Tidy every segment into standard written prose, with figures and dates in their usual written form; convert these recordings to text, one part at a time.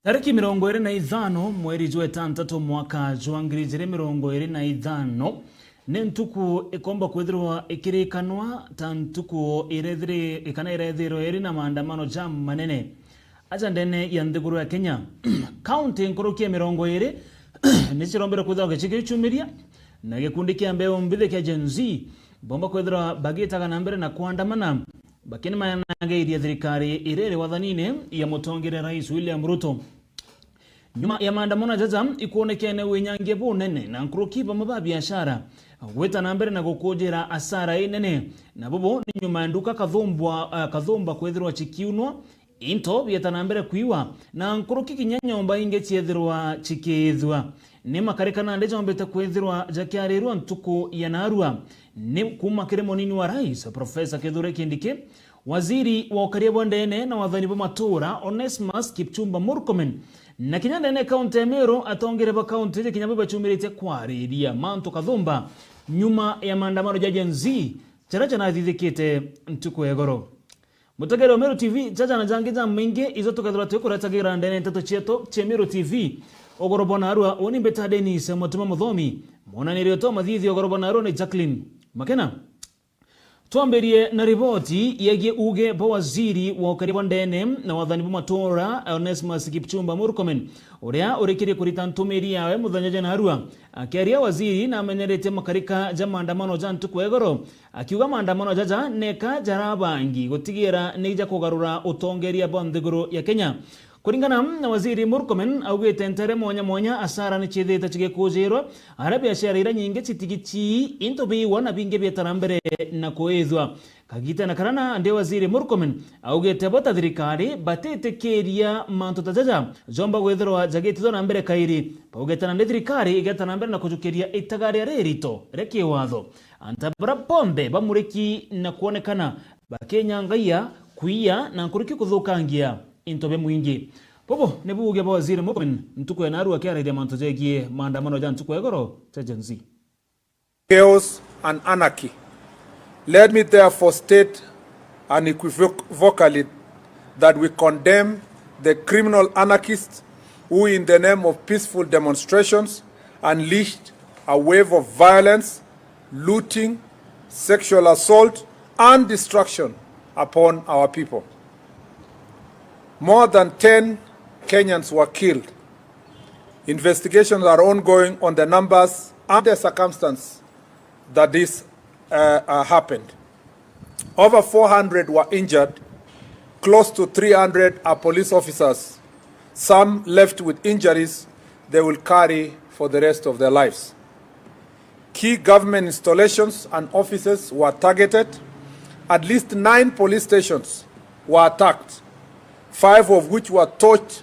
Tariki 25 mweri jwa tantatu mwaka jwa 2025 ne ntuku ikomba kwithirwa ikirikanwa ta ntuku irethire ikana irethiro iri na maandamano jam manene aja ndene ya nthiguru ya Kenya. County nkorokia 20 ni cirombera kwithirwa gicike chumiria na gikundi kia mbeo mbithe kia Gen Z bomba kwithirwa bagitaga na mbere na kuandamana bakini manageirie thirikari irere wathanine ya mutongere Rais William Ruto. Nyuma ya maandamano jaja ikuonekene winyange bunene na nkurukiba maba biashara gweta na mbere na gukujira asara inene na bobo ni nyuma ya nduka kathumba kwethirwa chikiunwa into bieta na mbere kuiwa na nkuruki kinyanyomba inge chiethirwa chikithwa ni makarikana ndeja ombete kwethirwa jakiarirwa ntuku ya narua ni kuma kiremo nini wa Rais Professor Kithure Kindiki, waziri wa ukaribu ndene na wathani matura Onesmus Kipchumba Murkomen na kinyandene kaunti Meru atongereba kaunti ya Kinyambu bachumirite kwariria manto kathumba nyuma ya maandamano ya Gen Z characha na thithikite ntuku ya goro. Mutagero Meru TV chacha na jangija mingi izoto kathura tukuratagira ndene ntato cheto che Meru TV ogorobona arua oni beta Dennis mutuma muthomi mona nirioto mathithi ogorobona arua ni Jacqueline Makena. Tuamberie na ripoti yegie uge pa waziri wa ukaribu ndene na wathani matura Onesmus Kipchumba Murkomen uria urikirie kurita ntumiri yawe muthanyaje na arua akiaria waziri na amenyerete makarika ja maandamano ja ntuku egoro akiuga maandamano jaja neka jarabangi gutigira nija kugarura utongeria bonthiguru ya Kenya. Kuringana na waziri Murkomen augite ntere monya asara ni chithita chigekujirwa ara biashara ira nyinge chitigichi into biwa na binge bietara mbere na kuethwa kagita na karana ndi waziri Murkomen augite bota thirikari batete keria manto tajaja jomba gwethirwa jagititho na mbere kairi augite na thirikari igeta na mbere na kujukiria itagari arerito reki watho antabra pombe bamuriki na kuonekana bakenya ngaiya kuia na nkuriki kuthukangia intobe mwingi bobo nebuge ba waziri Murkomen ntuku ya naru akiaria manto jegie maandamano ja ntuku egoro cha Gen Z. Chaos and anarchy. Let me therefore state unequivocally that we condemn the criminal anarchists who, in the name of peaceful demonstrations, unleashed a wave of violence, looting, sexual assault, and destruction upon our people. More than 10 Kenyans were killed. Investigations are ongoing on the numbers and the circumstance that this happened. Over 400 were injured. Close to 300 are police officers. Some left with injuries they will carry for the rest of their lives. Key government installations and offices were targeted. At least 9 police stations were attacked, 5 of which were torched,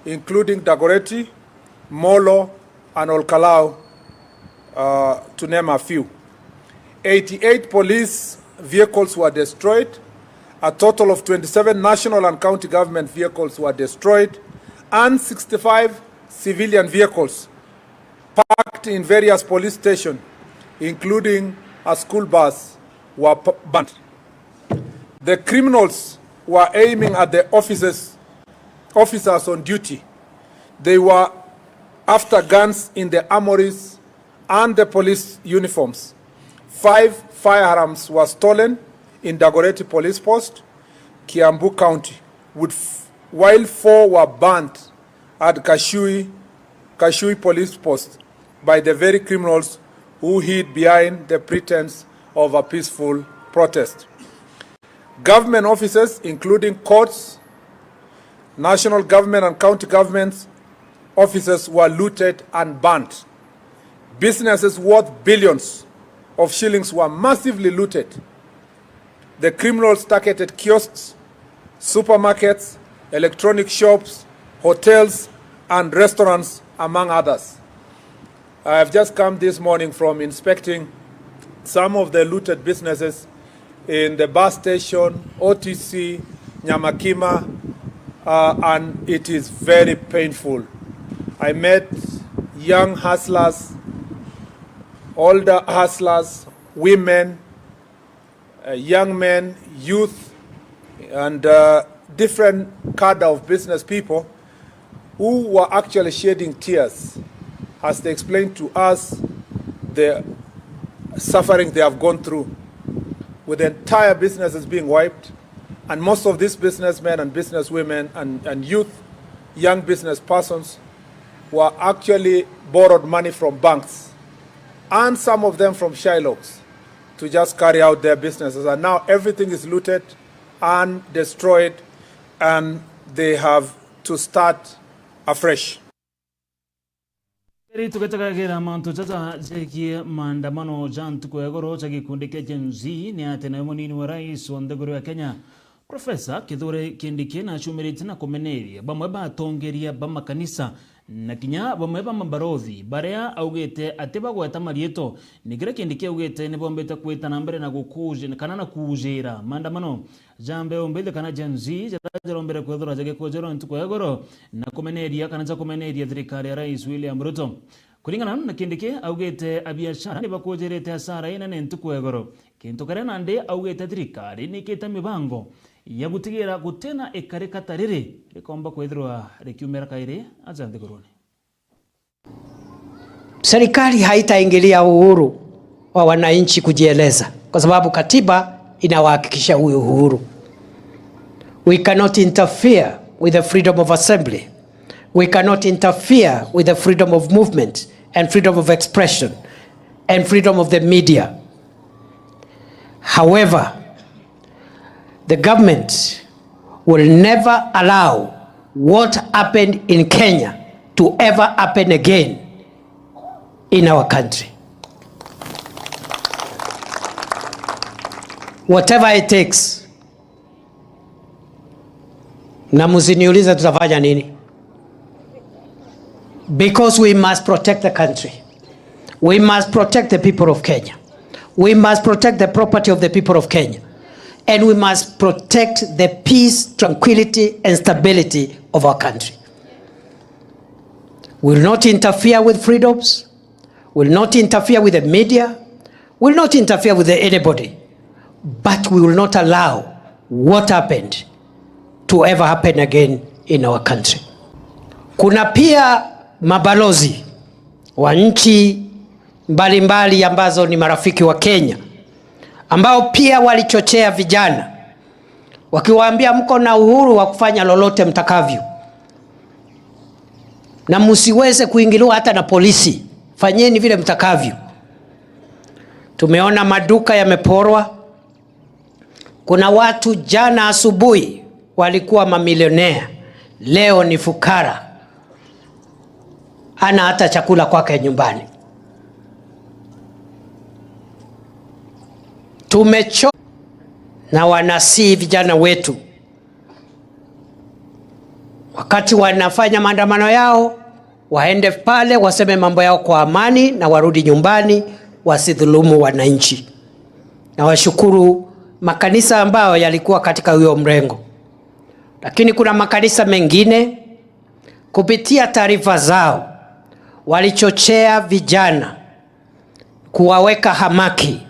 including Dagoretti, Molo, and Olkalau, to name a few. 88 police vehicles were destroyed. A total of 27 national and county government vehicles were destroyed, and 65 civilian vehicles parked in various police stations, including a school bus, were burnt. The criminals were aiming at the officers on duty. They were after guns in the armories and the police uniforms. 5 firearms were stolen in Dagoretti Police Post, Kiambu County, while 4 were burnt at Kashui Police Post by the very criminals who hid behind the pretense of a peaceful protest. Government offices, including courts, national government and county governments offices, were looted and burnt. Businesses worth billions of shillings were massively looted. The criminals targeted kiosks, supermarkets, electronic shops, hotels, and restaurants, among others. I have just come this morning from inspecting some of the looted businesses in the bus station, OTC, Nyamakima, and it is very painful. I met young hustlers, older hustlers, women, young men, youth, and different cadre of business people who were actually shedding tears as they explained to us the suffering they have gone through, with the entire businesses being wiped, and most of these businessmen and businesswomen and youth, young business persons, were actually borrowed money from banks, and some of them from Shylocks, to just carry out their businesses. And now everything is looted and destroyed, and they have to start afresh. Tuketakagira mantu tata jekie maandamano jantuko egoro chaki kundike Gen Z ni atena munini wa rais wa ndegoro ya Kenya Profesa Kithure Kindiki na chumiriti na komeneri bamwe batongeria bamakanisa na kinya bamwe bamabarothi barea augete ateba gweta marieto nigira Kindiki augete ne bombeta kweta nambere na gukuje kana na kujera maandamano jambe ombele kana Gen Z jararombere kwethora jage kojero ntuko egoro na komeneri kana za komeneri thirikari ya rais William Ruto kulingana na Kindiki augete abiashara ni bakojerete hasara ina ntuko egoro kintu karena nde augete thirikari nikita mibango ya gutigira gutena ekareka tarire rikomba kwethirwa rikiumera kaire ajande gorone. Serikali haitaingilia uhuru wa wananchi kujieleza kwa sababu katiba inawahakikisha huyo uhuru. We cannot interfere with the freedom of assembly. We cannot interfere with the freedom of movement and freedom of expression and freedom of the media. However, the government will never allow what happened in Kenya to ever happen again in our country. Whatever it takes. Na msiniulize tutafanya nini? Because we must protect the country. We must protect the people of Kenya. We must protect the property of the people of Kenya. And we must protect the peace, tranquility, and stability of our country. We will not interfere with freedoms, will not interfere with the media, will not interfere with anybody, but we will not allow what happened to ever happen again in our country. Kuna pia mabalozi wa nchi mbalimbali ambazo ni marafiki wa Kenya, ambao pia walichochea vijana wakiwaambia mko na uhuru wa kufanya lolote mtakavyo na msiweze kuingiliwa hata na polisi, fanyeni vile mtakavyo. Tumeona maduka yameporwa. Kuna watu jana asubuhi walikuwa mamilionea, leo ni fukara, hana hata chakula kwake nyumbani. Tumecho na wanasi vijana wetu wakati wanafanya maandamano yao waende pale waseme mambo yao kwa amani na warudi nyumbani, wasidhulumu wananchi. Na washukuru makanisa ambao yalikuwa katika huyo mrengo. Lakini kuna makanisa mengine kupitia taarifa zao walichochea vijana kuwaweka hamaki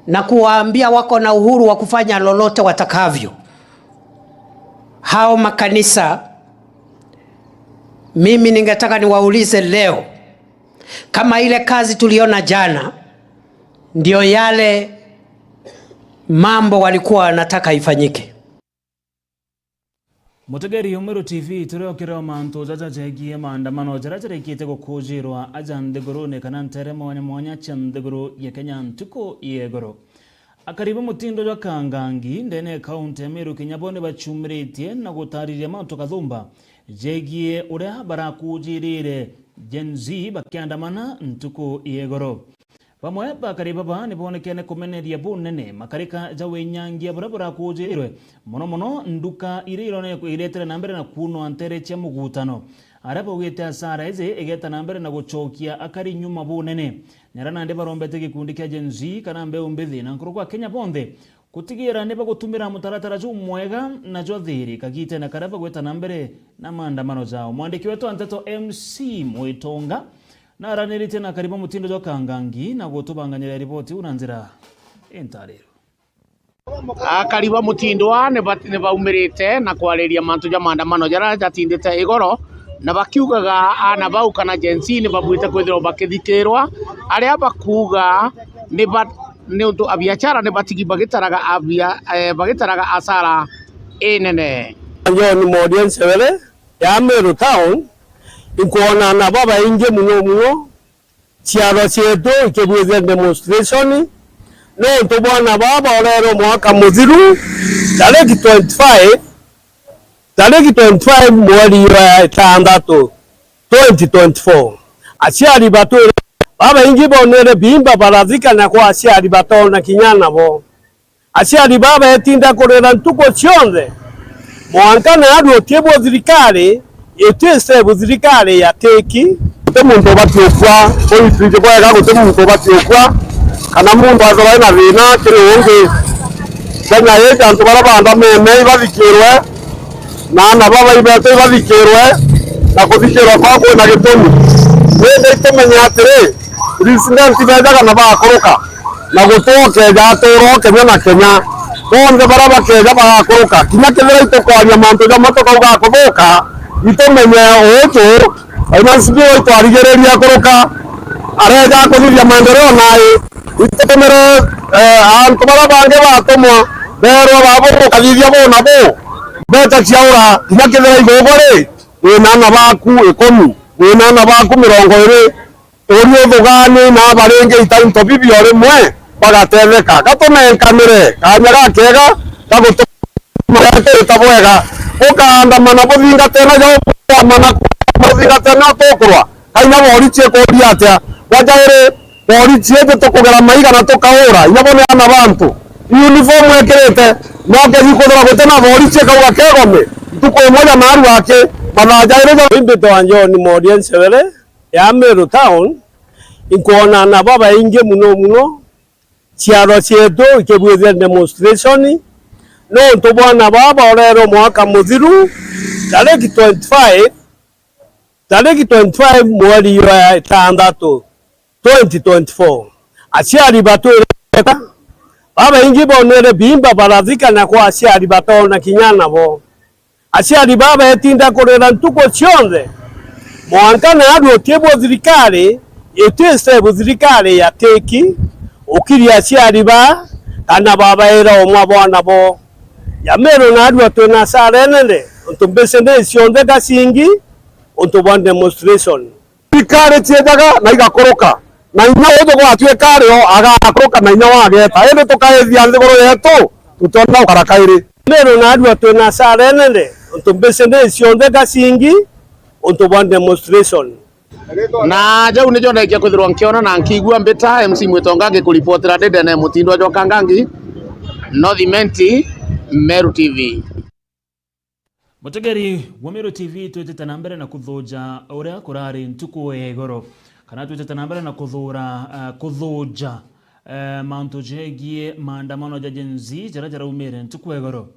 na kuwaambia wako na uhuru wa kufanya lolote watakavyo. Hao makanisa, mimi ningetaka niwaulize leo, kama ile kazi tuliona jana ndio yale mambo walikuwa wanataka ifanyike. Mutegeri Umero TV turokera manto jaja jegie maandamano jarajare kite gukujirwa ajande gorone kanantere mwanya chandegoro ya Kenya ntuko yegoro akaribu mutindo jwa kangangi ndene kaunti ya Meru Kinyabone bachumiritie na gutariria manto kathumba jegie urea barakujirire Gen Z bakiandamana ntuko yegoro bamwe bakariba bani bonekene kumeneria bunene makarika jawe nyangia burabura kujirwe mono nduka iriro ne iretere nambere na kuno antere che mugutano arabo gete asara eze egeta nambere na guchokia akari nyuma bunene nyarana nde barombete gikundi kya Gen Z kana mbe umbithi na nkurukwa Kenya bonde kutigira ne bagutumira mutaratara ju mwega na jothiri kagite na karaba gweta nambere na maandamano zao mwandiki wetu Anteto MC Mwitonga na raneri tena karibu mutindo jwa kangangi na gutubanganyira ripoti unanzira entarero. Kariba Mutindwa ne baumirite na kwariria mantu ja maandamano jara jatindite igoro na bakiugaga ana bau kana jensi ne babuite kwithirwo bakithikirwa aria bakuga ne undu abiachara ne batigi bagitaraga asara enene. John Modian Severe ya Meru Town ikuona na baba inge muno chiaro chietu ikebweze demonstration no to bwana baba orero mwaka muthiru tariki 25 mweri wa tandatu 2024 aciari batu baba ingi bonere bimba barazika na kwa aciari bato na kinyana bo aciari baba etinda kurera ntuko cionthe mwankana adu tiebo thirikari etese thirikari ya teki muntu batiokwa polisi kwa ga muntu batiokwa kana mundu azora na thina kiri ungi kana yeta antu barabanda meme bathikirwe na baba ibete bathikirwe na kuthikirwa kwa na gitumi wende itemenya atiri president bejaga na bakoroka na gutoke jatoro Kenya na Kenya bonde baraba keja bakoroka kinya kethira itokwanya mantu ja matoka ugakuthuka itumenye utu aina sibio itwarigereria koroka areja kuthithia maendeleo nayo itemere antu barabange batomwa berwa babo kathithia bona bo beta ciaura kinya kethira igogore wina baku 10 wina baku 20 uri thugani na barenge itanto bibio rimwe bagatetheka gatumenkanire kanyaga kega gagutuma bwega ukandamana buthinga tena jo mana buthinga tena tokurwa kaina bori cie kuria atia wajaire bori cie tukugera maiga na tukaura nyabone ana bantu uniform ekirite no ngithikudura gutena bori cie kauga kegome tuko moja na aru ake manajaire imbito John Modian Severe ya Meru Town ikuona na baba inge muno chiaro chietu ikebweze demonstration no to bwana baba orero mwaka muthiru tariki 25 mweri wa tandatu 2024 aciari batu baba ingi bonere bimba barazika na kwa aciari bato na kinyana bo aciari baba etinda kurera ntuko cionthe mwankana adu tiebo thirikari etese thirikari ya teki ukiria aciari ba kana baba era omwa bwana bo ya Meru na adu atona sarenene untu besende cionthe gacingi untu bwa demonstration thirikari tiejaga na igakoroka na inya uto kwa atwekari o agakoroka na inya wageta ende tukaethia nthiguru yetu tutona ukarakairi Meru na adu atona sarenene untu besende cionthe gacingi untu bwa demonstration na jau nijo ndekia kwithirwa nkiona na nkigua mbita MC Mwitonga ngikuripotera Dedene Mutindwa Joka Ngangi North Menti Meru TV. Mutegeri wa Meru TV twetete na mbere na kuthuja uria kurari ntuku egoro kana twetete na mbere na kuthuja mantu jegie maandamano ja Gen Z jara umire ntuku egoro.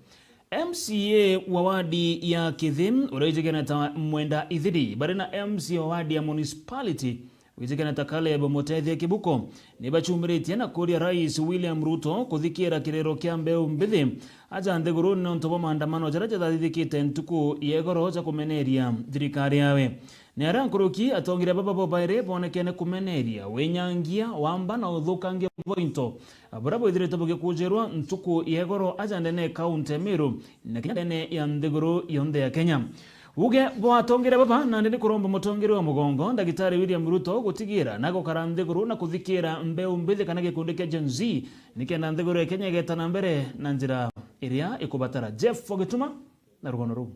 MCA wa wadi ya Kithim urejegena ta mwenda ithidi bari na MCA wa wadi ya municipality urejegena ta Caleb Muteithia Kibuko ni bachumiritie na kuria Rais William Ruto kuthikira kirero kia mbeu mbithi aja nthiguru no ntobo maandamano jara thithikite ntuku yegoro ja kumeneria thirikari yawe ni arankuruki atongire baba bobaire bonekene kumeneria wenyangia wamba na uthukangia pointo abarabo ithire toboge kujerwa ntuku yegoro aja ndene kaunti Meru na kinyane ya nthiguru yonde ya Kenya uge bo atongire baba na ndini kuromba mutongire wa mugongo ndagitari William Ruto gutigira nago karanthiguru na kuthikira mbeu mbithi kana gikundi kia Gen Z nikenda nthiguru ya Kenya getana mbere na njira iria ikubatara Jeff Fogetuma na rugono ru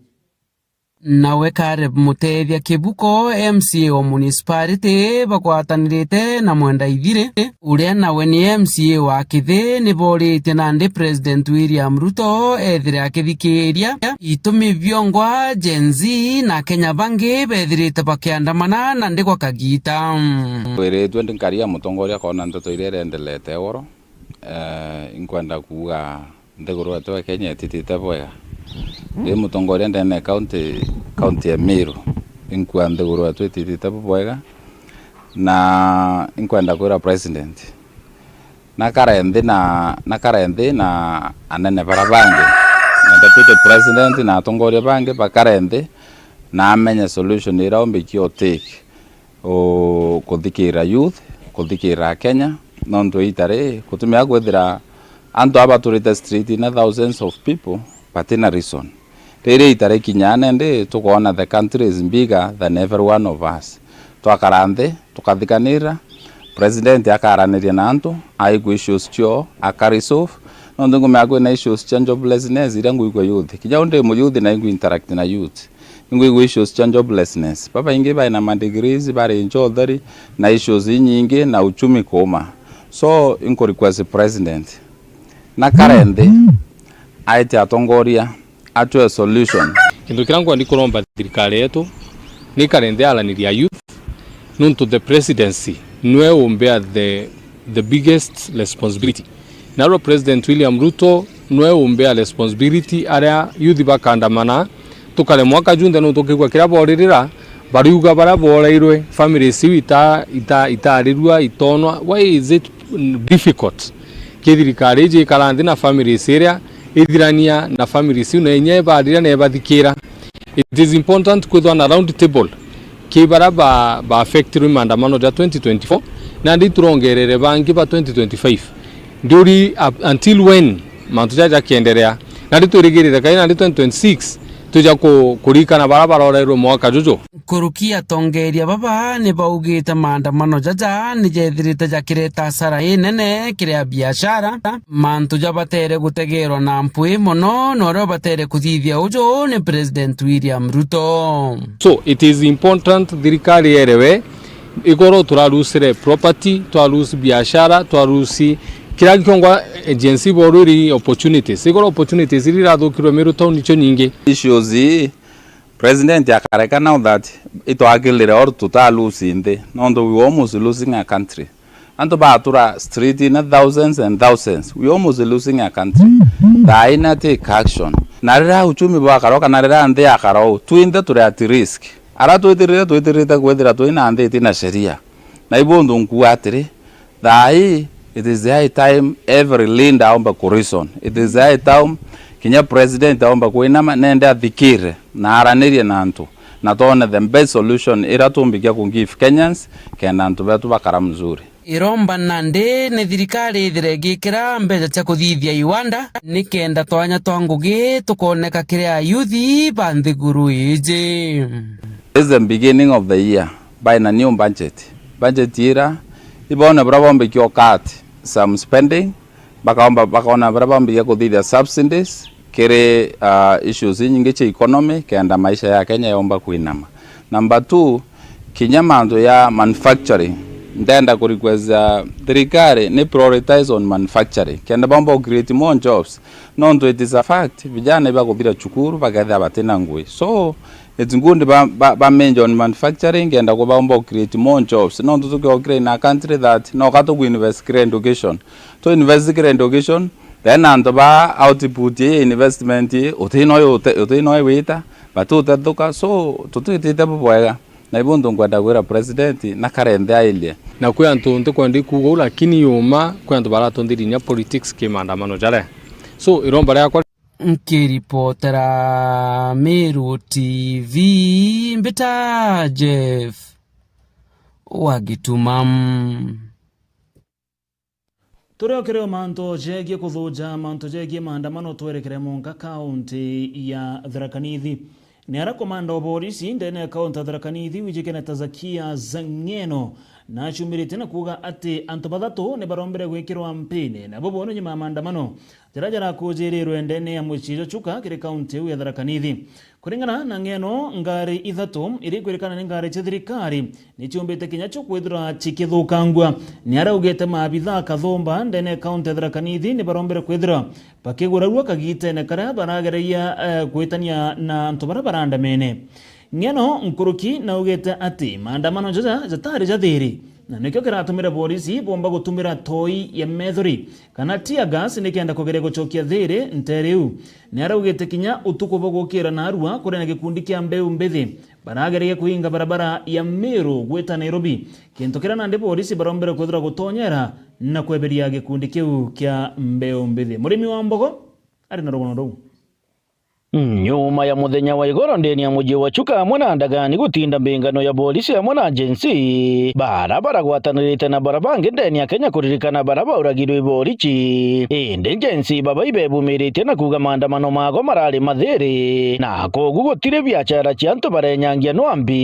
nawe Caleb Muteithia Kibuko MCA wa municipality bakwatanirite na mwenda ithire uria nawe ni MCA wa Kithi ni borite na ndi President William Ruto ethire akithikiria itumi biongwa Gen Z na Kenya bangi bethirite bakiandamana na ndi kwa kagita wiritwe ndinkaria mutongoria kona ndoto iria irendelete woro inkwenda kuga nthiguru yetu ya Kenya ititite bwega ndi mutongoria ndene county ya Meru inkwa nthiguru yetu ititite bwega na inkwenda kwira president na karenthi na anene bara bangi na deputy president na atongoria bangi bakarenthi na amenye solution ira ombikio take o kuthikira youth kuthikira Kenya nontu itare kutumia gwithira antu abaturite street na thousands of people patina reason riri itare kinyane ndi tukona the country is bigger than every one of us twakaranthe tukathikanira president akaraniria na antu aigu issues cio akarisolve nontu ngumya na issues cia joblessness ira nguigwa youth kija unde mu youth na ingu interact na youth nguigwa issues cia joblessness baba ingi baina ma degrees bari njothari na issues nyingi na uchumi koma so inko request president na karenthi aite atongoria atwe solution kindu kirangu ndi kuromba thirikari yetu ni karenthi alaniria youth nuntu the presidency nwe umbea the biggest responsibility naro president William Ruto nwe umbea responsibility area youth bakandamana tukale mwaka junde no tukigwa kira boririra bariuga bara borairwe families itarirwa itonwa why is it difficult kithirikari je kalanthi na families area ithirania na families na enye barira ne bathikira it is important kwithwa na round table kibara ba affect maandamano ya 2024 na ndi turongerere bangi ba 2025 nduri until when mantu jaja kiendelea na ndi turigirira kaina ndi 2026 tuja kurikana barabara orero mwaka juju kurukia tongeria baba ni baugite maandamano jaja ni jethirite jakireta hasara inene kiria biashara mantu jabatere gutegerwa na mpui mono noro batere kuthithia ujo ni president William Ruto. So it is important thirikari erewe igoro turalusire property turalusi biashara turalusi kira kongwa agency boruri opportunities igoro opportunities irira thukirwe miru town icho nyingi issues president akareka now that ito agilire or tutalusi nde nondo we almost losing a country anto batura street in thousands and thousands we almost losing a country daina take action narira uchumi bwakaroka narira nde akaro tuinde turi at risk ara tuitirita kwethira tuina nde tina sheria na ibondo nkuatire dai it is high time every linda aomba kurison it is high time kinya president aomba kuinama nende athikire na aranirie na antu na tone the best solution ira tumbikia kungive Kenyans kena antu betu bakara mzuri iromba nande ne thirikari thirengikira mbeca cia kuthithia iwanda nikenda twanya twa ngugi tukoneka kiria youth banthiguru ije. This is the beginning of the year by a new budget ira ibona brabombe kyo cut some spending bakaona brabombe ya kuthithia subsidies kere issues nyingi cha economy kenda maisha ya Kenya yomba kuinama. Number 2 kinyamanto ya manufacturing ndenda kurikweza thirikari ni prioritize on manufacturing kenda bomba create more jobs nonto it is a fact vijana bakuthira chukuru bagatha batena ngui so it's good ba mention on manufacturing kenda ko bomba create more jobs nonto to create a country that no kato ku invest in education to invest in education then and ba output investment utino wita batuta duka so tutite bwega na ibondo ngwada gwera president na karende ailie na kwe antu ntukwandi kugo lakini yuma kwe antu baratondirinya politics ke maandamano jare so iromba yakwa nkiripotera Meru TV mbita Jeff Wagitumam Tureokere manto jegie kuthuja manto jegie maandamano twerekere monka kaunti ya Tharaka Nithi ni ara komanda oborisi ndene kaunti Tharaka Nithi wijikene Tazakia Zang'eno na chumirite na kuga ati antu bathatu ne barombere gwikirwa mpine na bobono nyuma maandamano jarajara kujirirwe ndene ya muchijo chuka kire kaunti ya Tharaka Nithi kuringana na Ng'eno ngari ithatu iri kwirikana ni ngari chithirikari ni chumbite kinya chukwithira chikithukangwa ni ara ugete maabitha kathomba ndene kaunti ya Tharaka Nithi ni barombere kwithira bakigurarua kagite ne kara baragereia kwitania na antu barabara mene Ng'eno nkuruki na ugete ati maandamano jaja jatari jathiri na nikyo kiratumira polisi bomba gutumira toi ya methori kana tear gas nikenda kugere guchokia thiri nteriu ni araugite kinya utuko bogokira na arua kuri na gikundi kia mbeu mbithi baragereia kuinga barabara ya Meru gweta Nairobi kintu kira na ndi polisi barombere kuthira gutonyera na kweberia gikundi kiu kia mbeu mbithi. Murimi wa mbogo ari na rogono rou. Nyuma ya muthenya wa igoro ndeni ya muji wa Chuka hamwe na ndagani gutinda mbingano ya polisi hamwe na agency barabara gwatanirite na barabange ndeni ya Kenya kuririkana barabara uragirwe polisi indi agency baba ibebumirite na kuga maandamano mago marari mathiri na kogu gutire biashara cia antu barenyangia nwambi.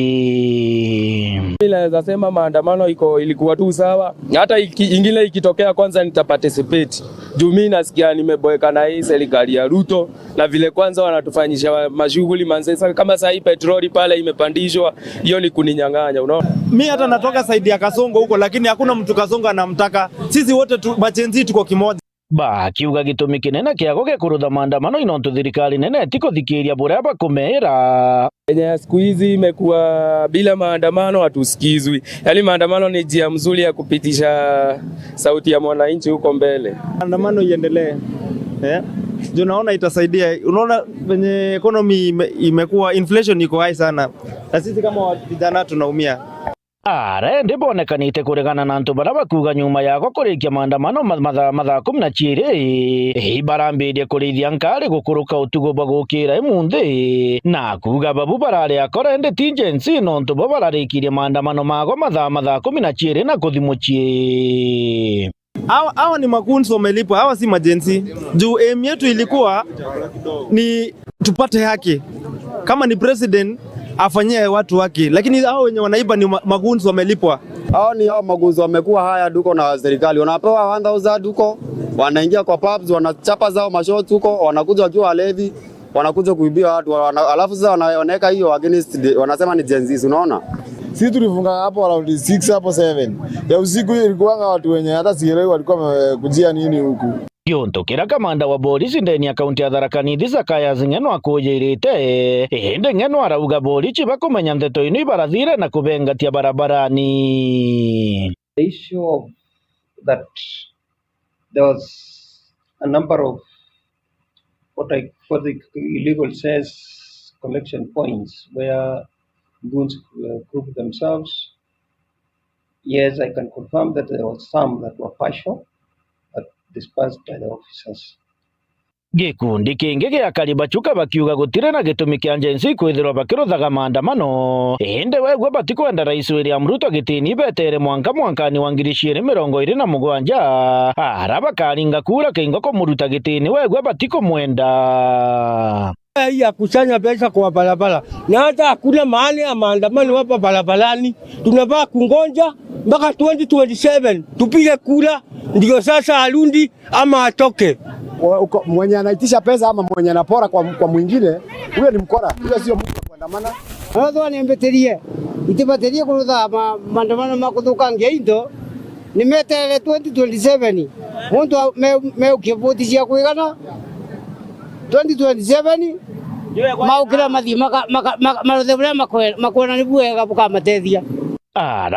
Naweza sema maandamano ilikuwa tu sawa, hata ingine ikitokea kwanza nitaparticipate juu mimi nasikia nimeboeka na hii serikali ya Ruto na vile kwanza wanatufanyisha mashughuli manzesa kama saa hii petroli pale imepandishwa, hiyo ni kuninyang'anya, unaona. Mimi hata natoka saidi ya Kasongo huko, lakini hakuna mtu Kasongo anamtaka. Sisi wote machenzi tuko kimoja. Kiuga gitumi kinene kiago gekurutha maandamano inontu thirikari nene tikuthikiria buria bakumera. Kenya siku hizi imekuwa bila maandamano hatusikizwi. Yaani maandamano ni njia mzuri ya kupitisha sauti ya mwananchi huko mbele. Maandamano iendelee. Ndio naona itasaidia. Unaona venye economy imekuwa, inflation iko high sana. Na sisi kama vijana tunaumia. Ndibonekanite kuregana na antu bara bakuga nyuma yako kurikia maandamano mathaa 12 ibarambirie kurithia nkari gukuruka utugo bagukira imunthi na kuga babu barari akora ndi tingency nontu bo bararikirie maandamano mago mathaa 12 na kuthimuchie. Hawa ni makunzi wamelipwa, hawa si majenzi. Juu aim yetu ilikuwa ni tupate haki. Kama ni president afanyie watu wake, lakini hao wenye wanaiba ni magunzi wamelipwa. Hao magunzi wamekuwa haya duko na serikali, wanapewa 1000 duko, wanaingia kwa pubs, wanachapa zao mashots huko, wanakuja wakiwa walevi, wanakuja kuibia watu, alafu sasa wanaweka hiyo against, wanasema ni Gen Z, unaona. Sisi tulifunga hapo around 6 hapo 7 ya usiku, ilikuwa watu wenye hata sielewi walikuwa wamekujia nini huku. Yontokera kamanda wa polisi ndeni ya kaunti ya Tharaka Nithi Zacharias Ng'eno akujirite indi Ng'eno arauga polisi bakumenya ndeto ino ibarathire na kubengatia barabarani. The issue of that there was a number of what the illegal says collection points where goons group themselves. Yes, I can confirm that there was some that were partial dispersed by the officers. Gikundi kingi gia Kariba Chuka bakiuga gutire na gitumi kia agency kwithirwa bakiruthaga maandamano indi wegwe batikwenda Rais William Ruto gitini betere mwankani wa 2027 araba karinga kura kingo kumuruta gitini wegwe batikumwenda ya kusanya pesa kwa barabara na hata hakuna mahali ya maandamano hapa barabarani. Tunafaa kungonja mpaka 2027 tupige kura ndio sasa arundi ama atoke. Mwenye anaitisha pesa ama mwenye anapora kwa mwingine, huyo ni mkora, huyo sio mtu kuandamana. Hawa niambeterie itibaterie kurutha maandamano makuthukangia indo nimeterere 2027 muntu meukivotishia kuigana 2027 maukira mathi maruthe buria makwona ni bwega bukamatethia.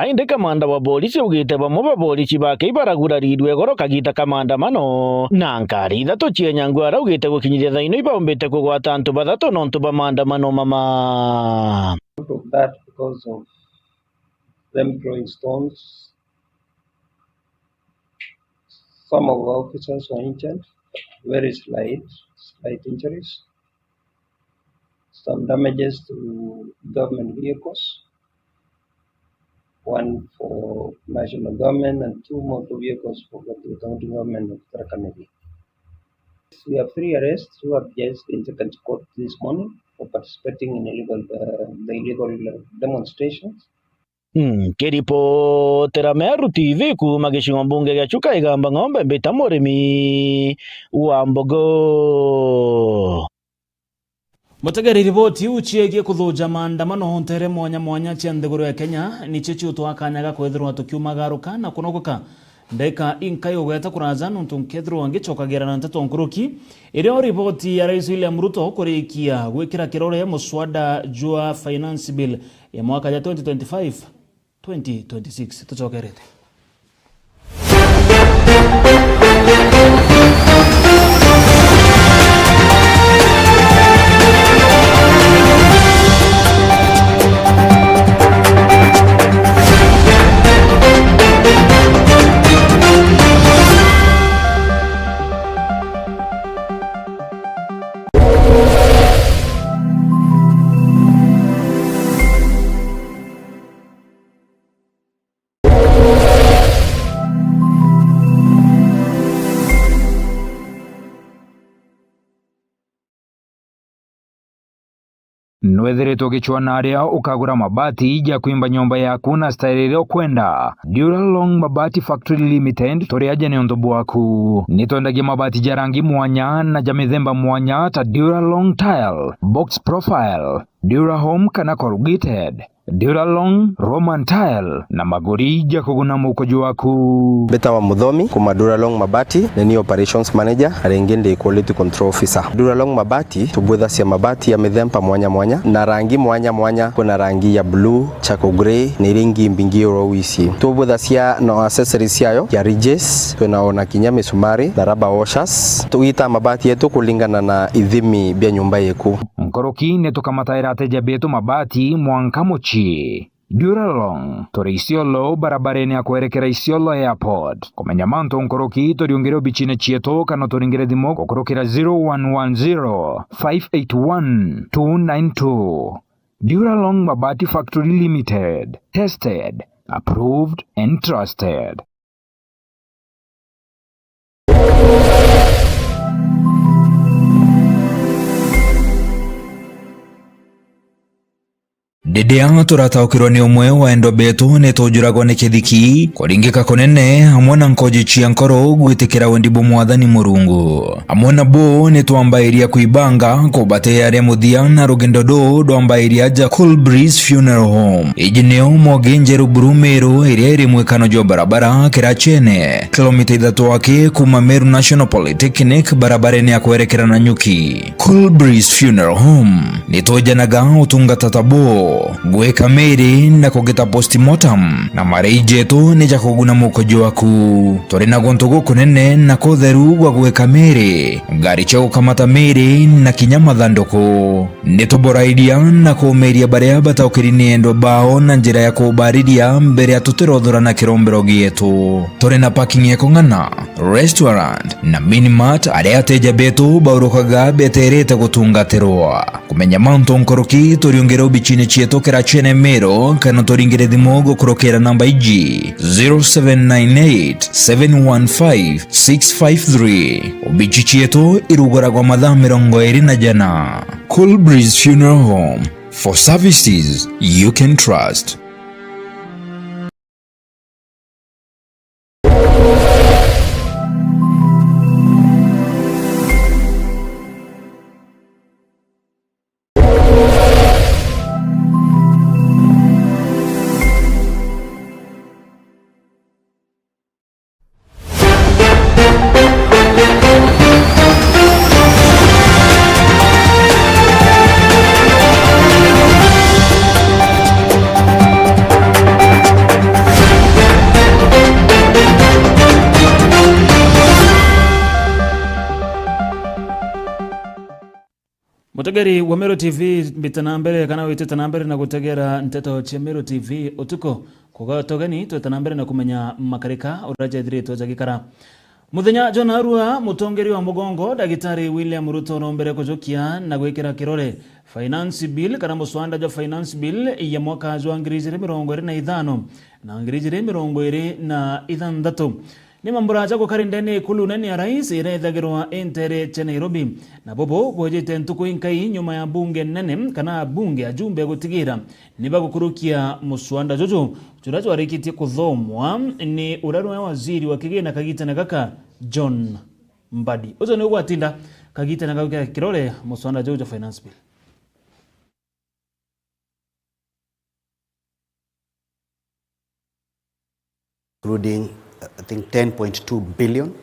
Indi kamanda wa polisi ugite bamwe ba polisi bake ibaragurarirwe goro kagita kamandamano na nkari ithatu cienyangu araugite gukinyiria thaino ibaumbite kugwata antu bathatu nontu ba maandamano mama. That because of them throwing stones, some of the officers were injured, very slight injuries, some damages to government vehicles. One for national government and 2 motor vehicles for the county government of Tharaka Nithi. We have 3 arrests who have just been taken to court this morning for participating in illegal demonstrations. Kiripotera Meru TV kuma gicigo mbunge gia Chuka igamba ng'ombe mbita murimi wa mbogo. Mutegeri riboti uchiege kuthuja maandamano hontere mwanya cia nthiguru ya Kenya ni chichi twakanyaga kwethirwa tukiumagaruka na kunogoka ndeka inkayo gweta kuraza nuntu nkethirwa ngicokagira na nteto nkuruki irio riboti ya Rais William Ruto kurikia gwikira kirore muswada jua finance bill ya mwaka ya 2025-2026 tucokerete. nwethiritwo gichwana aria ukagura mabati ya kuimba nyumba yaku na style ile kwenda. Duralong Mabati Factory Limited turi aje ni ondobu waku. Nitwendagia mabati ja rangi mwanya na ja mithemba mwanya ta Duralong Tile, Box Profile, Durahome kana corrugated, Duralong Roman Tile na magori ja kuguna mukojo waku. Beta wa Muthomi kuma Duralong Mabati ni operations manager arengende quality control officer. Duralong Mabati tubwetha cia mabati ya mithemba mwanya mwanya na rangi mwanya mwanya. Kuna rangi ya blue, charcoal grey ni ringi mbingi orowici. Tubwetha cia no accessories yayo ya ridges, tunaona kinya misumari na rubber washers. Tuita mabati yetu kulingana na ithimi bya nyumba yeku. Nkoroki netukamataira ateja betu mabati mwanka mochi. Duralong turi Isiolo barabareni ya kuerekera Isiolo Airport. Kumenya manto nkoroki toriongere bichine chieto kana toringere dimo kukurukira 0110 581 292. Duralong Mabati Factory Limited. Tested, approved and trusted. Dedea turataukirwo ni umwe wa endo betu nitujuragwo ni kithiki kuringika kunene hamwe na nkoji cia nkoro gwitikira wendibu mwathani Murungu. Hamwe na bo nitwambairia kuibanga kubate aria muthia na rugendo ndwambairia ja Cool Breeze Funeral Home. Iji nio Mogenjeru Burumeru iria iri mwikano jo barabara Kirachene kilomita 3 wake kuma Meru National Polytechnic barabareni ya kuerekera Nanyuki. Cool Breeze Funeral Home nitujanaga utungata tabo gweka meri na kugeta postmortem na mareijetu ni jakuguna mukojo waku. Turi na gontogo kunene na kotheru gwa gweka meri ngari chao kamata meri na kinyama thandoko nituboraidia na kumeria baria bataukirini endo bao na njira ya kubariria mbere ya tutirothora na kirombero gietu. Turi na parking ya kongana, restaurant na minimart aria ateja betu baurukaga beterete gutungatirwa. Kumenya manto nkoroki turiongera ubichine chieto Kirachene Mero kana toringere thimo gukurokera namba iji 0798 715 653. Ubichi chieto irugoragwa mathaa 24 Cool Breeze Funeral Home, for services you can trust. Mutegeri wa Meru TV bitanambere kana witanambere na gutegera nteto cha Meru TV utuko kugatogani tutanambere na kumenya makarika uraje thire zagikara. Muthenya John Arua mutongeri wa Mugongo Dagitari William Ruto nombere kujokia na gwekera kirore finance bill kana muswanda jo finance bill ya mwaka wa 2025 na 2026 ni mambura jago karindene kulu nani ya rais irethagirwa entere cha Nairobi na bobo bojete ntuko inkai nyuma ya bunge nene kana bunge ajumbe gutigira niba gukurukia muswanda jojo turajo warikiti kuthomwa ni uraru wa waziri wa kigena kagita na kaka John Mbadi ozo ni gwatinda kagita na kaka kirole muswanda jojo finance bill including I think 10.2 billion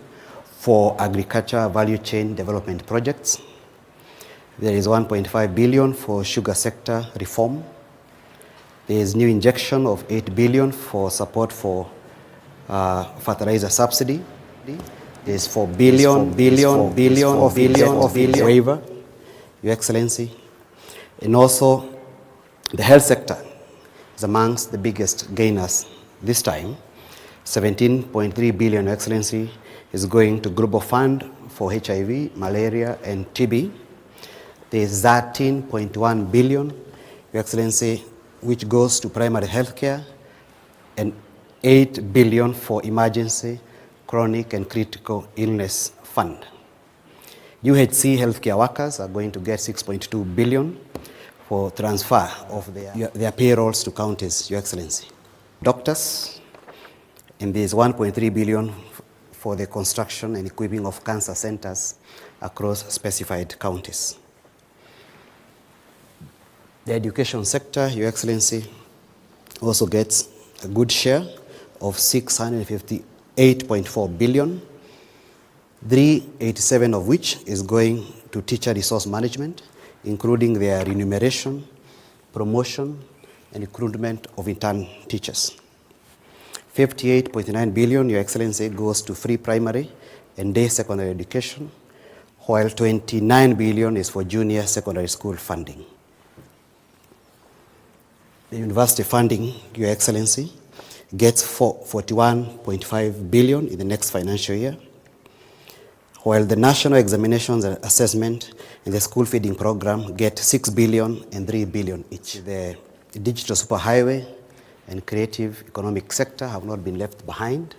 for agriculture value chain development projects. There is 1.5 billion for sugar sector reform. There is new injection of 8 billion for support for fertilizer subsidy. There is 4 billion waiver, Your Excellency. And also the health sector is amongst the biggest gainers this time. 17.3 billion, Your Excellency, is going to Global Fund for HIV, malaria, and TB. There is 13.1 billion, Your Excellency, which goes to primary health care, and 8 billion for emergency, chronic, and critical illness fund. UHC healthcare workers are going to get 6.2 billion for transfer of their payrolls to counties, Your Excellency. Doctors, and there is 1.3 billion for the construction and equipping of cancer centers across specified counties. The education sector, Your Excellency, also gets a good share of 658.4 billion, 387 of which is going to teacher resource management, including their remuneration, promotion, and recruitment of intern teachers. 58.9 billion, Your Excellency, goes to free primary and day secondary education, while 29 billion is for junior secondary school funding. The university funding, Your Excellency, gets 41.5 billion in the next financial year, while the national examinations and assessment and the school feeding program get 6 billion and 3 billion each. The digital superhighway and creative economic sector have not been left behind.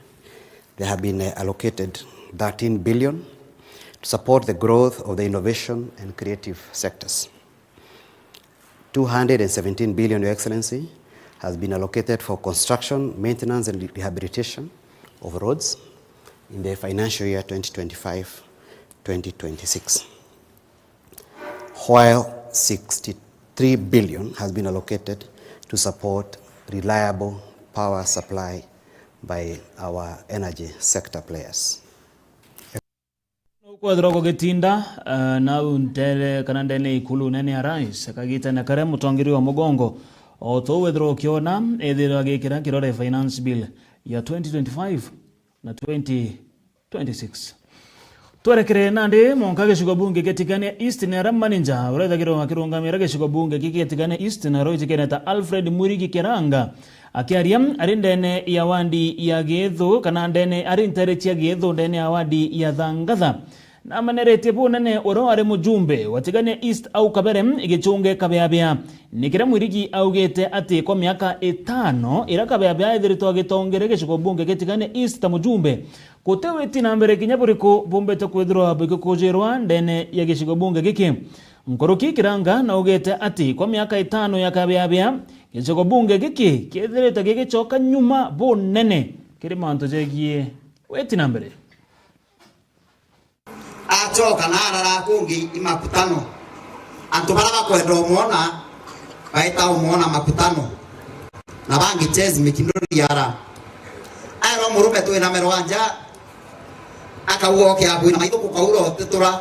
They have been allocated 13 billion to support the growth of the innovation and creative sectors. 217 billion, Your Excellency, has been allocated for construction, maintenance, and rehabilitation of roads in the financial year 2025-2026, while 63 billion has been allocated to support reliable power supply by our energy sector players. Kwa drogo getinda na untere kanandene ikulu nene ya rais kagita na kare mutongiri wa mugongo oto wedro kiona edira gekira kirore finance bill ya 2025 na 2026 Tuarekere nande monkage shugabunge ketikane East na Ramaninja ureda kiro akirunga mirage shugabunge ketikane East na roje keneta Alfred Murigi Keranga akiariam arindene ya wandi ya Gedho kana ndene arintere ya Gedho ndene ya wandi ya Thangatha na manerete bonane oro are mujumbe watigane East au Kaberem igechunge kabeabia nikira Murigi augete ati kwa miaka 5 ira kabeabia ithirito agitongerege shugabunge ketikane East ta mujumbe kotewe tina mbere kinyaburiko bombe to kwedro biko kojerwa ndene ya gishigobunge giki Nkoroki Kiranga na ugete ati kwa miaka 5 ya kabeabia gishigobunge giki kethirete gigicoka nyuma bonene kiri manto jegie wetina mbere acoka narara kungi imakutano antu baraba kwenda umona baita umona makutano na bangi chezi mikindori yara ayro murume tu ina merwanja akauoke abu ina maito kukauro tetura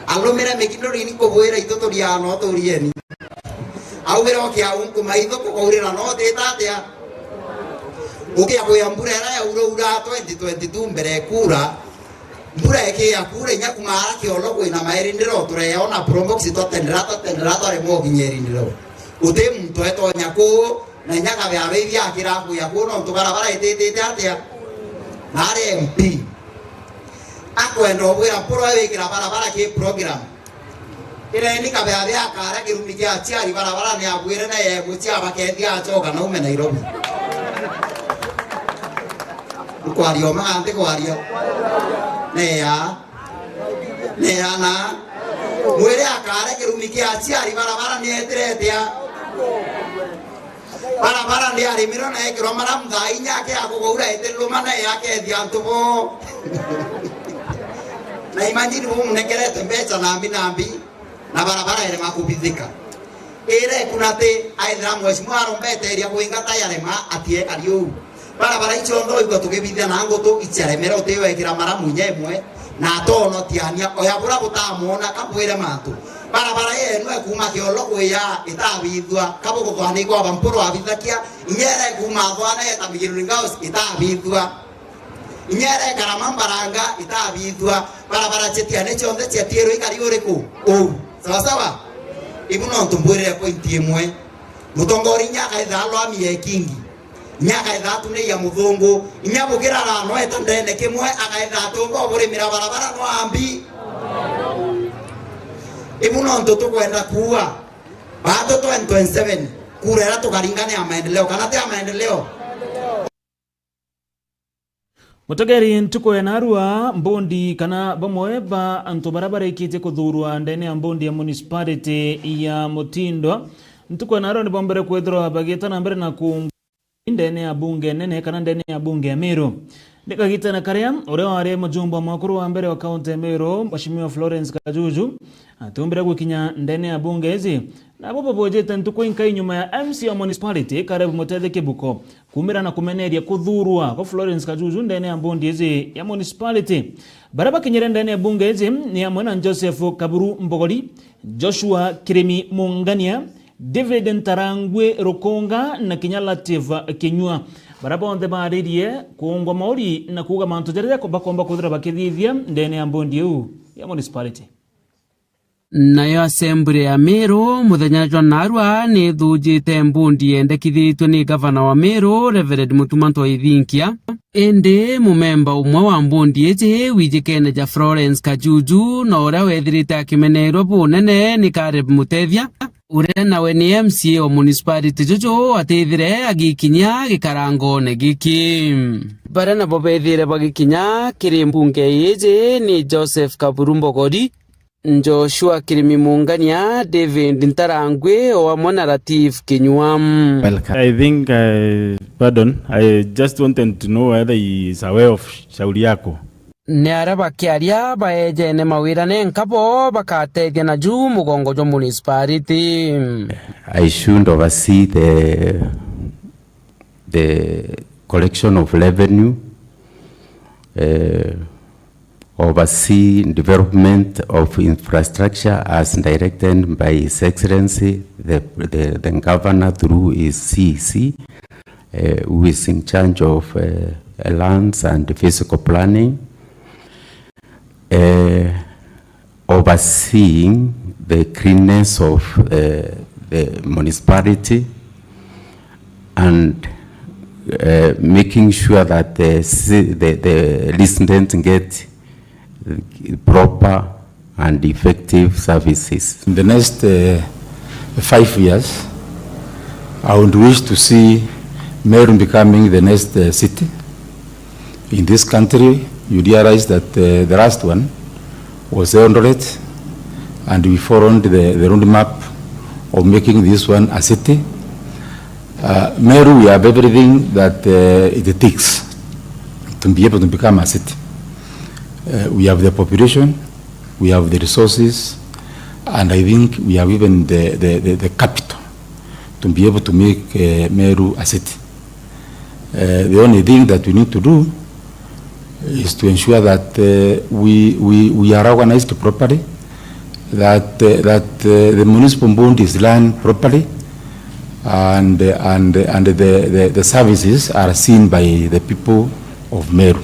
alomera mikindori ni kobwera itotori ya no torieni awero ke aunku maito kukaurira no tetatea uke akoya mburera ya ura 2022 mbere kura mbura yake ya kura nyakumara ke ologo ina mairindiro tureona promox totendrato are mo ginyerindiro ute muntu eto nyako na nyaka bya bebi akira ku ya kuno tubarabara itete atia nare MP akwendo bwira poro abikira barabara ke program ire ni ka bya bya kara kirumi kya chiari barabara ni abwire na ye mutia bakethi achoka na ume Nairobi kwario maante kwario neya na mwere akara kirumi kya chiari barabara ni eteretia barabara ndi ari miro na ekiro maramtha inyake akugoura eteluma na yake thiantubo na imagine bo mnekerete mbecha nambi na barabara ile makubithika ire kunate aidha mheshimiwa arombete iria kuingata yarema atie kariu barabara icho ndo iko tukibithia na ngoto icharemera utewe ekira maramu nyemwe na tono tiania oyabura gutamona kabwire mantu barabara yenu ekuma kioloko ya itabithwa kaboko kwani kwa bamporo abithakia inyere kuma thwana etabigiruri ngaos itabithwa inyere karamambaranga itabithwa barabara chetiane chonde chetiero ikariuriku sawa ibuno ntumbwire point imwe mutongori nyaka ithalo amie kingi nyaka ithatu ne ya muthungu inyabukira rano etandene kimwe akaithatu ngo burimira barabara no ambi ibuno ntoto kwenda kuwa bato 2027 kurera tukaringane ya maendeleo kana te ya maendeleo Mutageri ntuko ya narua mbondi kana bamwe ba anto barabara ikite kuthurwa ndene ya mbondi ya municipality ya Mutindo. Ntuko ya narua ni bombere kwethro bageta na mbere na ku ndene ya bunge nene kana ndene ya bunge ya Meru. Ndikagita na karia ore wari mujumba makuru wa mbere wa county ya Meru Mheshimiwa Florence Kajuju atumbere gukinya ndene ya bunge hizi na bobo bojete ntuko inkai nyuma ya MC ya municipality Caleb Mutethia Kibuko kumira na kumeneria kuthurwa kwa Florence Kajuju ndene ya mbondi hizi ya municipality. Baraba kinyere ndene ya bunge hizi ni ya mwana Joseph Kaburu Mbogori, Joshua Kirimi Mungania, David Ntarangwe Rokonga na Kinyala Tiva Kinyua. Baraba onde baaririe kuungwa mauri na kuuga mantu jarire ko bakomba kuthira bakithithia ndene ya mbondi yu ya municipality. Nayo assembly ya Meru muthenya jwa narua ni thujite mbundi endekithitwe ni governor wa Meru Reverend Mutumanto Ithinkia. Ende mumemba umwe wa mbundi iji wijikene ja Florence Kajuju na ura wethirite akimenerwa bunene ni Caleb Mutethia. Ure nawe ni MCA wa municipality Jojo atithire agikinya gikarangone giki. Bara na bobethire bagikinya kiri mbunge iji ni Joseph Kaburu Mbogori, Joshua Kirimi Mungania, David Ntarangwe wa mwana Latif Kinyua. I think, I just wanted to know whether he is aware of shauri yako. Ni araba kiaria baeje ne mawira ne nkapo bakatethia na juu mugongo jo municipality. I should oversee the collection of revenue, oversee development of infrastructure as directed by His Excellency the Governor through his CEC, who is in charge of lands and physical planning, overseeing the greenness of the municipality, and making sure that the residents get proper and effective services. In the next 5 years, I would wish to see Meru becoming the next city in this country. You realize that the last one was Eldoret, and we followed the roadmap of making this one a city. Meru, we have everything that it takes to be able to become a city. We have the population, we have the resources, and I think we have even the capital to be able to make Meru a city. The only thing that we need to do is to ensure that we are organized properly, that the municipal bond is run properly, and the services are seen by the people of Meru.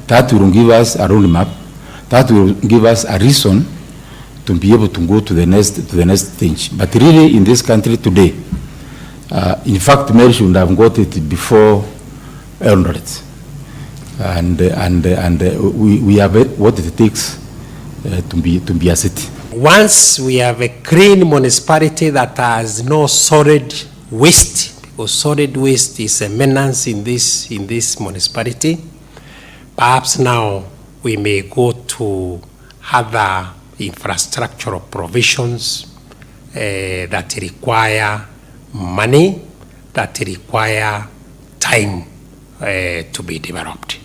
That will give us a roadmap. That will give us a reason to be able to go to the next stage. But really, in this country today, in fact, Meru should have got it before Eldoret, and we have what it takes to be a city. Once we have a clean municipality that has no solid waste, because solid waste is a menace in this municipality, perhaps now we may go to other infrastructural provisions that require money, that require time to be developed.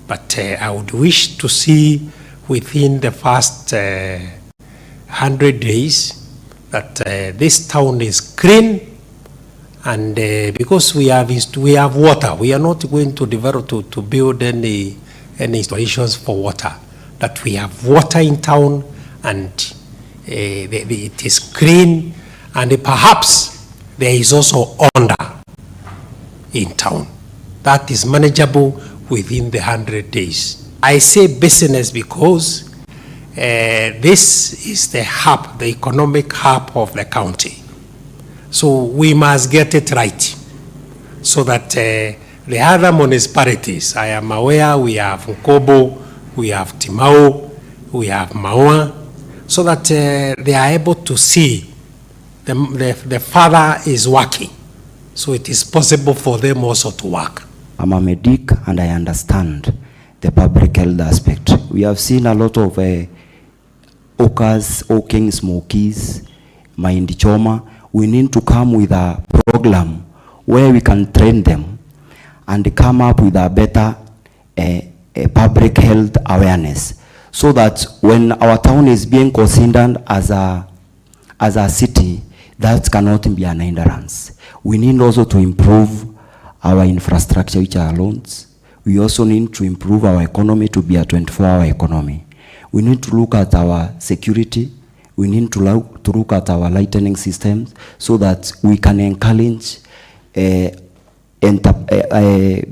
But I would wish to see within the first 100 days that this town is clean, and because we have water, we are not going to develop to build any installations for water. That we have water in town, and it is clean, and perhaps there is also order in town that is manageable within the 100 days. I say business because this is the hub, the economic hub of the county. So we must get it right so that the other municipalities, I am aware we have Nkobo, we have Timao, we have Maua, so that they are able to see the father is working. So it is possible for them also to work. I'm a medic and I understand the public health aspect. We have seen a lot of hawking smokies, Mahindi Choma. We need to come with a program where we can train them and come up with a better public health awareness, so that when our town is being considered as a city, that cannot be an hindrance. We need also to improve our infrastructure, which are loans. We also need to improve our economy to be a 24-hour economy. We need to look at our security. We need to look at our lightning systems, so that we can encourage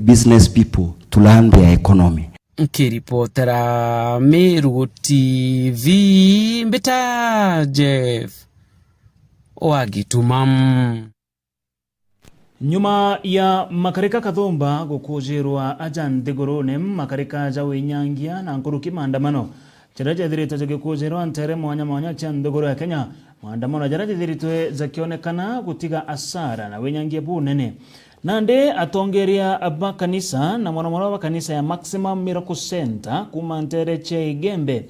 business people to learn their economy. Kiripotera Meru TV Mbeta Jeff Wagitumam. Nyuma ya makarika kathumba gukujerwa ajan degorone makarika jawe nyangia na nkuruki maandamano charaja dhirito za gukujerwa ntere mwanya cha ndogoro ya Kenya. Maandamano jaraja dhirito za kionekana kutiga asara na wenyangia bunene. Nande atongeria aba kanisa na mwana wa kanisa ya Maximum Miracle Center kumantere che Gembe.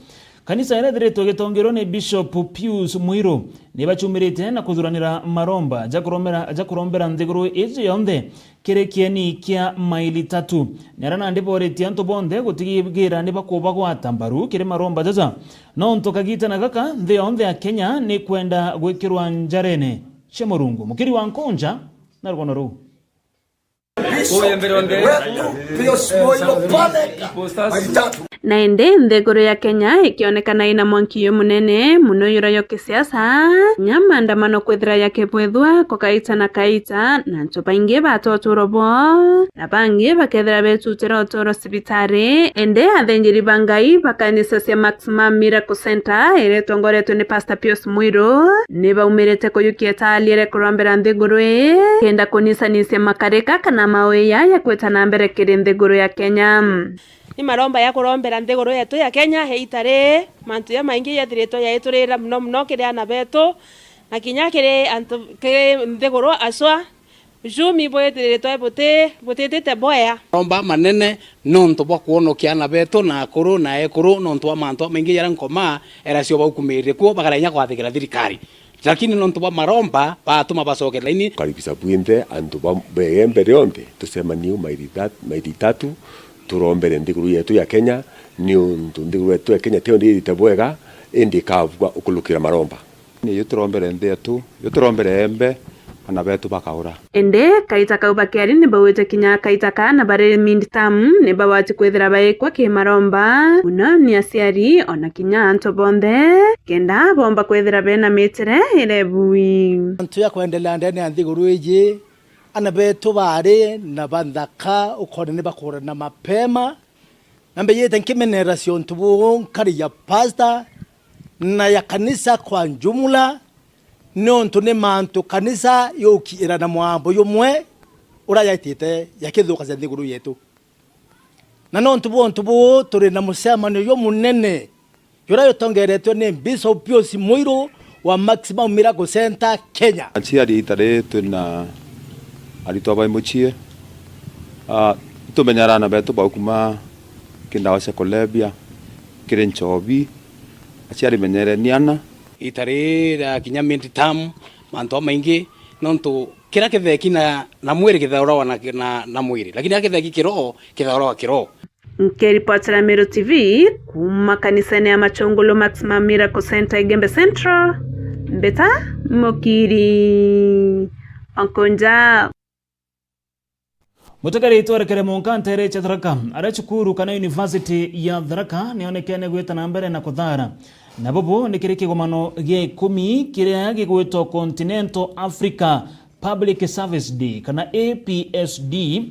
Kanisa ere dhirito getongero ne Bishop Pius Muiro ne bachumirite na kuzuranira maromba jakurombera ndegoro eje yonde kerekieni kia maili 3 nerana ndipo reti anto bonde gutigira ne bakoba kwa tambaru kire maromba jaza no ntokagita na gaka nde yonde ya Kenya ni kwenda gwekirwa njarene chemorungu mukiri wa nkonja na rugonoru Naende ndegoro ya Kenya ikionekana ina mwankio munene muno yurayo kisiasa nyama andamano kwethira yake bwethwa kokaita na kaita na ntobainge batotorobo na bange bakethira betutira otoro sibitare ende athenjiri bangai bakanisa cia Maximum Miracle Center ere tongoretwe ni Pastor Pius Muiro ne baumirete kuyukia taliere kurambera ndegoro kenda kunisa nise makareka kana maweya ya kwetana mbere kiri ndegoro ya Kenya. Ni maromba ya kurombera ndegoro yetu ya Kenya heitare mantu ya maingi ya thireto ya iturira mno kire ana beto na kinya kire antu kire ndegoro aswa jumi boethereto botete boya romba manene nonto bwa kuonokia ana beto na akuru na ekuru nonto amanto maingi ya nkoma era cio baukumirire kuo bagaranya kwathikira thirikari lakini nonto bwa maromba batuma bacoke laini karibisa bwinde antu bembe rionde tusemaniu maili 3 turombere ndiguru yetu ya Kenya ni ndiguru yetu ya Kenya teo ndi tabwega indi kavwa ukulukira maromba ni yuturombere ndetu yuturombere embe ana betu bakaura ende kaita kaubakiari ne bawete kinya kaita kana bare minditam ne bawati kwethira bae kwa ke maromba una ni asiari ona kinya anto bonde kenda bomba kwethira bena metere ile bui antu ya kuendelea ndani ya ndiguru eje ana betu bare na bandaka ukore ne bakora na mapema nambe yete nkimeneration tubu kari ya pasta na ya kanisa kwa jumla nonto ne manto kanisa yokira na mwambo yomwe urayatite yakithuka za ndiguru yetu na nonto bonto turi na musemano yo munene yurayo tongeretwe ne Bishop Pius Muiro wa Maximum Miracle Center Kenya antiari itare tuna alitoa baimuchie tumenyarana betu baukuma kindawa cia kolebia kirenchobi aciari menyere niana itarira kinya minditam manto maingi nonto kira kitheki na mwiri kithaurawa na mwiri lakini akitheki kiroho kithaurawa kiroho. Nkiripotera Meru TV kuma kanisani ya Machongolo Maximum Miracle Center Gembe Central Mbeta Mokiri Onkonja Mutakari itwarekere munkantere cha Tharaka arachukuru kana University ya Tharaka nionekane gweta na mbere na kuthara na bobo nikiri kigomano ge 10 kiria gigwetwo Continental Africa Public Service Day kana APSD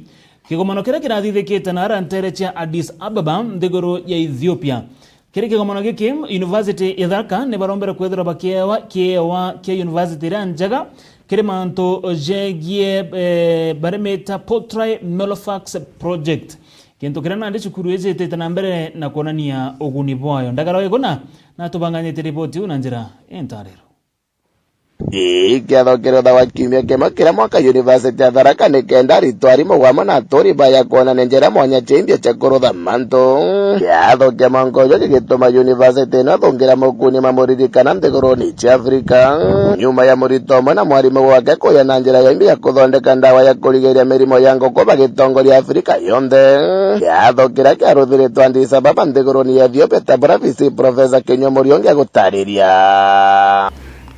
kigomano kiria kirathithikite na arantere cha Addis Ababa ndigoro ya Ethiopia kiri kigomano giki University ya Tharaka ne barombera kwethira bakiewa ke University ranjaga kiri manto jegie baremeta Potrai Melofax Project kintu kira nandi cukuru ezete na mbere na kuonania uguni bwayo ndagara wegona na tubanganyite ripoti una njira entarero ikiathokero wa kiumia kimwe kiria mwaka University ya Tharaka ni kenda ritwarimo wamo na tori baya kuona njira mwanya chindi cha kurutha manto kiathokia mangojo gigituma University no thongira mukuni mamuririkana nthiguruni cia Afrika nyuma ya muritomo na mwarimu wake kuya na njira ya ya kuthondeka ndawa ya kurigiria mirimo ya ngoko bagitongoria Afrika yonthe kiathokira kiaruthiritwo Addis Ababa nthiguruni ya Ethiopia tabura vice Professor Kinyo Muriongi agutariria.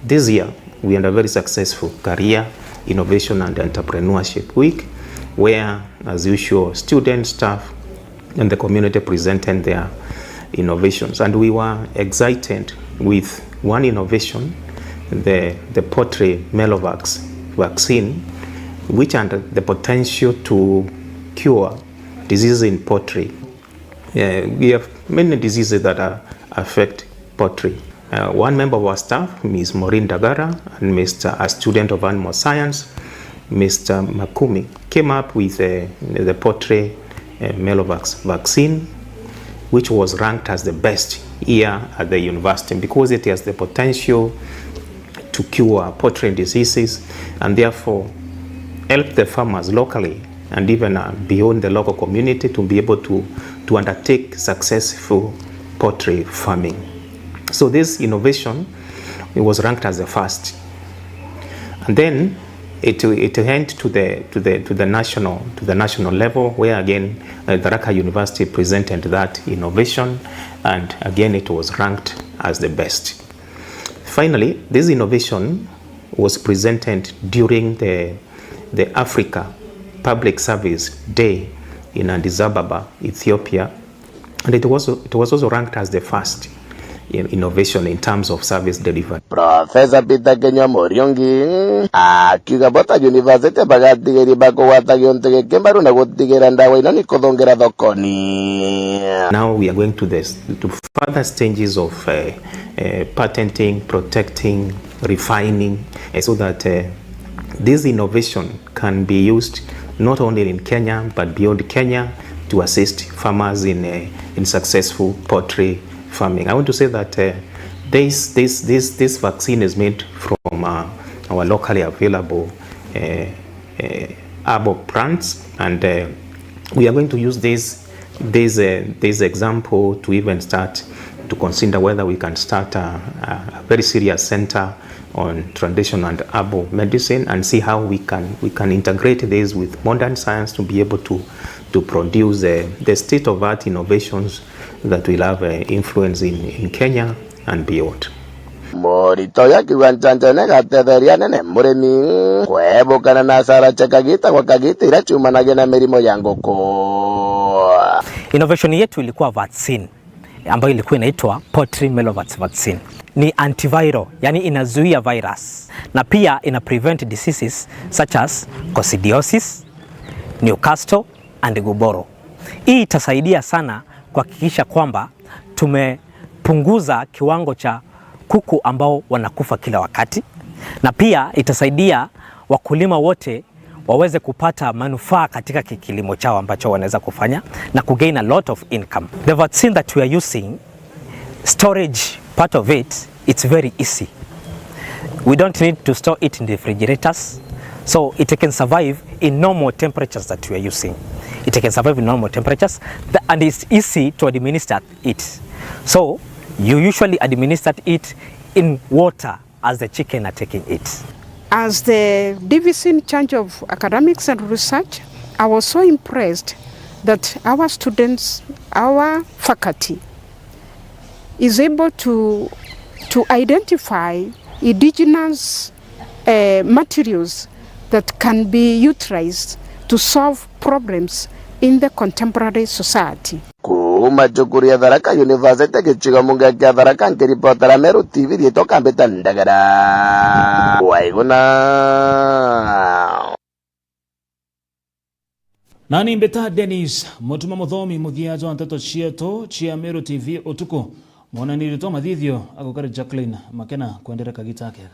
This year, we had a very successful career, innovation and entrepreneurship week, where, as usual, students, staff, and the community presented their innovations. And we were excited with one innovation, the poultry Melovax vaccine, which had the potential to cure diseases in poultry. We have many diseases that affect poultry. One member of our staff, Ms. Maureen Dagara, and a student of animal science, Mr. Makumi, came up with the poultry Melovax vaccine, which was ranked as the best here at the university because it has the potential to cure poultry diseases and therefore help the farmers locally and even beyond the local community to be able to undertake successful poultry farming. So this innovation, it was ranked as the first, and then it went to the national level, where again Tharaka University presented that innovation, and again it was ranked as the best. Finally, this innovation was presented during the Africa Public Service Day in Addis Ababa, Ethiopia, and it was also ranked as the first innovation in terms of service delivery. Professor Peter Kinyo Muriongi akiuga bota University bagatigiri bakuwatagio ntege kimbaru na gutigira ndawa ino ni kuthongera thokoni. Now we are going to further stages of patenting, protecting, refining, so that this innovation can be used not only in Kenya but beyond Kenya to assist farmers in successful poultry farming. I want to say that this vaccine is made from our locally available herbal plants, and we are going to use this example to even start to consider whether we can start a very serious center on traditional and herbal medicine and see how we can integrate this with modern science to be able to produce the state-of-art innovations that will have influence in Kenya and beyond. Morito ya kiwanja gatetheria nene murimi kwebukana na sara chakagita kwa kagita ira chumanage na mirimo ya ngoko. Innovation yetu ilikuwa vaccine ambayo ilikuwa inaitwa Poultry Melovax vaccine. Ni antiviral, yani inazuia virus na pia ina prevent diseases such as coccidiosis, Newcastle and Gumboro. Hii itasaidia sana kuhakikisha kwamba tumepunguza kiwango cha kuku ambao wanakufa kila wakati, na pia itasaidia wakulima wote waweze kupata manufaa katika kilimo chao ambacho wanaweza kufanya na kugain a lot of income. The vaccine that we are using, storage part of it, it's very easy. We don't need to store it in the refrigerators, so it can survive in normal temperatures that we are using. It can survive in normal temperatures, and it's easy to administer it. So you usually administer it in water as the chicken are taking it. As the division in charge of academics and research, I was so impressed that our students, our faculty, is able to identify indigenous materials that can be utilized to solve problems in the contemporary society. Kuma chukuri ya Tharaka University kichigo munga kia Tharaka nkiripotera Meru TV rietoka mbeta ndagara waiguna nani mbeta Dennis mutuma muthomi muthiajo anteto chieto chia Meru TV utuko mwana nirito mathithio agukari Jacqueline Makena kuendera kagita kega.